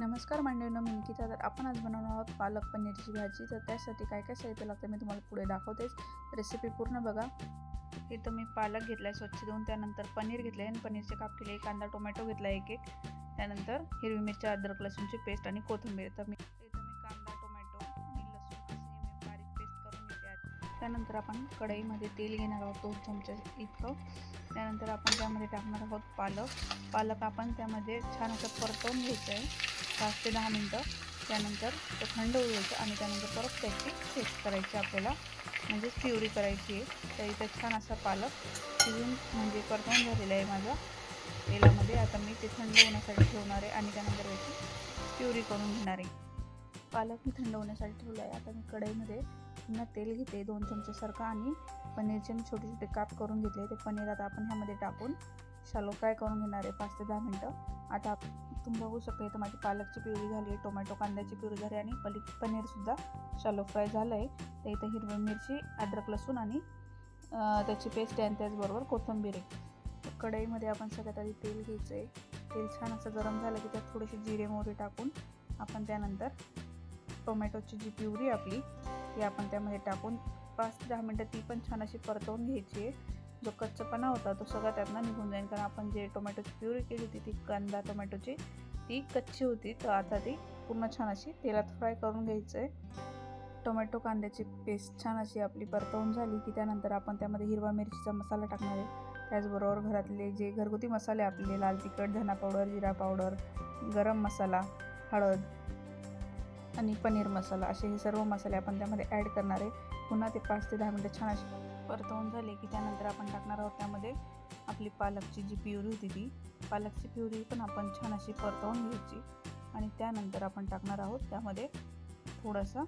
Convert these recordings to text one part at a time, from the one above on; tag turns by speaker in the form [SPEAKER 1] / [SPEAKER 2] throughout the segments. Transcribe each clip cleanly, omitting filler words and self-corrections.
[SPEAKER 1] नमस्कार मंडळींनो, मी निकिता. तर आपण आज बनवणार आहोत पालक पनीरची भाजी. तर त्यासाठी काय काय साहित्य लागतं मी तुम्हाला पुढे दाखवतेच. रेसिपी पूर्ण बघा. इथं मी पालक घेतलाय स्वच्छ धुवून, त्यानंतर पनीर घेतले आणि पनीरचे काप केले, कांदा टोमॅटो घेतला एक, त्यानंतर हिरवी मिरची, अद्रक लसूणची पेस्ट आणि कोथिंबीर. तर मी कांदा टोमॅटो आणि लसूण असे मी बारीक पेस्ट करून घेते. त्यानंतर आपण कढईमध्ये तेल घेणार आहोत 2 चमचे इतकं. त्यानंतर आपण त्यामध्ये टाकणार आहोत पालक आपण त्यामध्ये छान असं परतवून घ्यायचं आहे 5 ते 10 मिनटं. त्यानंतर तो थंड होऊ द्यायचा आणि त्यानंतर परत त्याची पेस्ट करायची आपल्याला, म्हणजेच प्युरी करायची आहे. तर इथं छान असा पालक शिजून म्हणजे परतवून झालेला आहे माझा तेलामध्ये. आता मी ते थंड होण्यासाठी ठेवणार आहे आणि त्यानंतर याची प्युरी करून घेणार आहे. पालक मी थंड होण्यासाठी ठेवला आहे. आता मी कढईमध्ये पुन्हा तेल घेते 2 चमचेसारखं आणि पनीरचे मी छोटे छोटे काप करून घेतले. ते पनीर आता आपण ह्यामध्ये टाकून शॅलो फ्राय करून घेणार आहे 5 ते 10 मिनटं. आता तुम्ही बघू शकता इथं माझी पालकची प्युरी झाली आहे, टोमॅटो कांद्याची प्युरी झाली आणि पनीरसुद्धा शॅलो फ्राय झालं आहे. तर इथं हिरवी मिरची, अद्रक लसूण आणि त्याची पेस्ट आहे आणि त्याचबरोबर कोथिंबीर आहे. कढईमध्ये आपण सगळ्यात आधी तेल घ्यायचं आहे. तेल छान असं गरम झालं की त्यात थोडेसे जिरे मोहरी टाकून आपण त्यानंतर टोमॅटोची जी प्युरी आपली ती आपण त्यामध्ये टाकून 5 ते 10 मिनटं ती पण छान अशी परतवून घ्यायची आहे. जो कच्चापणा होता तो सगळा त्यातनं निघून जाईल, कारण आपण जे टोमॅटोची प्युरी केली होती ती कांदा टोमॅटोची ती कच्ची होती. तर आता ती पूर्ण छान अशी तेलात फ्राय करून घ्यायचं आहे. टोमॅटो कांद्याची पेस्ट छान अशी आपली परतवून झाली की त्यानंतर आपण त्यामध्ये हिरवा मिरचीचा मसाला टाकणार आहे. त्याचबरोबर घरातले जे घरगुती मसाले आपले लाल तिखट, धना पावडर, जिरा पावडर, गरम मसाला, हळद आणि पनीर मसाला असे हे सर्व मसाले आपण त्यामध्ये ॲड करणार आहे. पुन्हा ते 5 ते 10 मिनटं छान अशी परतवून झाले की त्यानंतर आपण टाकणार आहोत त्यामध्ये आपली पालकची जी प्युरी होती ती पालकची प्युरी पण आपण छान अशी परतवून घ्यायची आणि त्यानंतर आपण टाकणार आहोत त्यामध्ये थोडंसं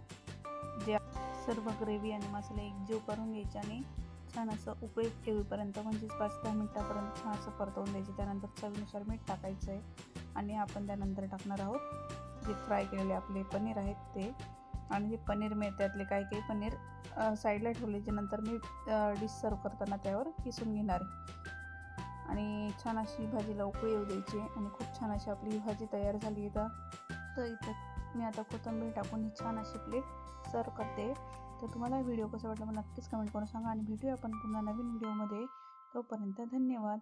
[SPEAKER 1] जे सर्व ग्रेव्ही आणि मसाले एकजीव करून घ्यायचे आणि छान असं उकळीत ठेवीपर्यंत म्हणजेच 5 ते 10 मिनटापर्यंत छान असं परतवून द्यायचं. त्यानंतर चवीनुसार मीठ टाकायचं आहे आणि आपण त्यानंतर टाकणार आहोत जे फ्राय केलेले आपले पनीर आहेत ते. आणि जे पनीर त्यातले काही पनीर साईडला ठेवले, जे नंतर मी डिश सर्व करताना त्यावर किसून घेणार आहे. आणि छान अशी भाजीला उकळी येऊ द्यायची आणि खूप छान अशी आपली भाजी तयार झाली आहे. तर इथं मी आता कोथिंबीर टाकून ही छान अशी प्लेट सर्व करते. तर तुम्हाला व्हिडिओ कसा वाटला मला नक्कीच कमेंट करून सांगा आणि भेटूया आपण पुन्हा नवीन व्हिडिओमध्ये. तोपर्यंत धन्यवाद.